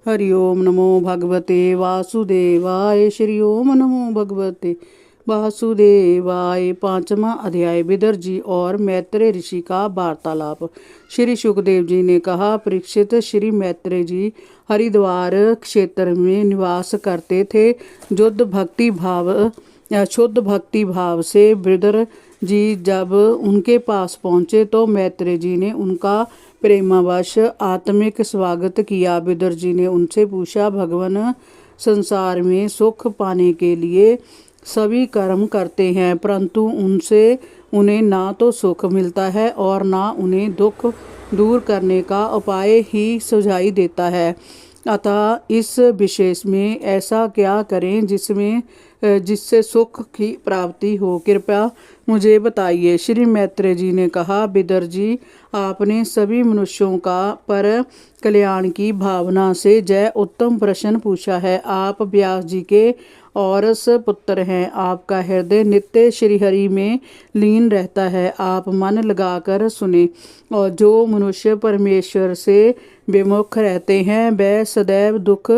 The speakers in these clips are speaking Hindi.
हरि ओम नमो भगवते वासुदेवाय। श्री ओम नमो भगवते वासुदेवाय। पांचवा अध्याय विदर जी और मैत्रेय ऋषि का वार्तालाप। श्री सुखदेव जी ने कहा, परीक्षित, श्री मैत्रेय जी हरिद्वार क्षेत्र में निवास करते थे। शुद्ध भक्ति भाव से विदर जी जब उनके पास पहुँचे तो मैत्रेय जी ने उनका प्रेमावश आत्मिक स्वागत किया। विदुर जी ने उनसे पूछा, भगवान संसार में सुख पाने के लिए सभी कर्म करते हैं, परंतु उन्हें ना तो सुख मिलता है और ना उन्हें दुख दूर करने का उपाय ही सुझाई देता है। अतः इस विशेष में ऐसा क्या करें जिससे सुख की प्राप्ति हो, कृपया मुझे बताइए। श्री मैत्रेय जी ने कहा, विदर जी, आपने सभी मनुष्यों का पर कल्याण की भावना से जय उत्तम प्रश्न पूछा है। आप व्यास जी के औरस पुत्र हैं। आपका हृदय नित्य श्रीहरि में लीन रहता है। आप मन लगाकर सुने। और जो मनुष्य परमेश्वर से विमुख रहते हैं वह सदैव दुख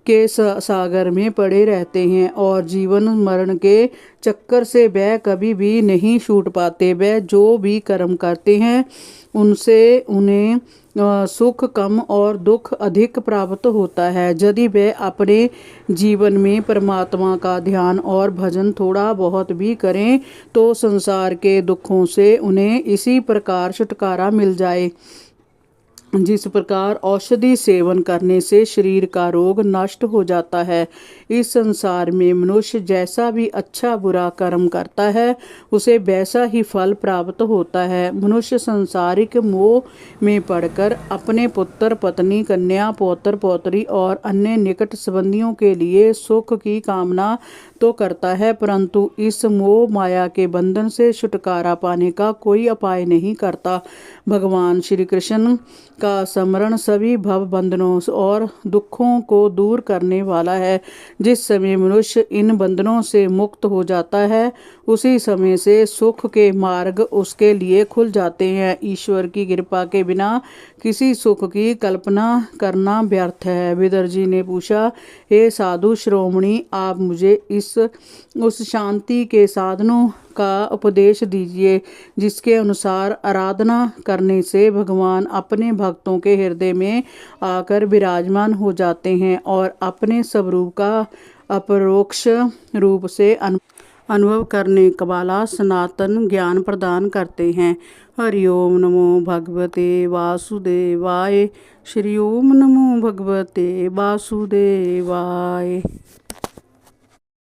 के सागर में पड़े रहते हैं और जीवन मरण के चक्कर से वह कभी भी नहीं छूट पाते। वह जो भी कर्म करते हैं उनसे उन्हें सुख कम और दुख अधिक प्राप्त होता है। यदि वे अपने जीवन में परमात्मा का ध्यान और भजन थोड़ा बहुत भी करें तो संसार के दुखों से उन्हें इसी प्रकार छुटकारा मिल जाए जिस प्रकार औषधि सेवन करने से शरीर का रोग नष्ट हो जाता है। इस संसार में मनुष्य जैसा भी अच्छा बुरा कर्म करता है उसे वैसा ही फल प्राप्त होता है। मनुष्य सांसारिक मोह में पड़कर अपने पुत्र पत्नी कन्या पौत्र पौत्री और अन्य निकट संबंधियों के लिए सुख की कामना तो करता है, परंतु इस मोह माया के बंधन से छुटकारा पाने का कोई उपाय नहीं करता। भगवान श्री कृष्ण का स्मरण सभी भव बंधनों और दुखों को दूर करने वाला है। जिस समय मनुष्य इन बंधनों से मुक्त हो जाता है उसी समय से सुख के मार्ग उसके लिए खुल जाते हैं। ईश्वर की कृपा के बिना किसी सुख की कल्पना करना व्यर्थ है। विदर जी ने पूछा, हे साधु श्रोमणी, आप मुझे उस शांति के साधनों का उपदेश दीजिए जिसके अनुसार आराधना करने से भगवान अपने भक्तों के हृदय में आकर विराजमान हो जाते हैं और अपने स्वरूप का अपरोक्ष रूप से अनुभव करने वाला सनातन ज्ञान प्रदान करते हैं। हरि ओम नमो भगवते वासुदेवाय। श्री ओम नमो भगवते वासुदेवाय।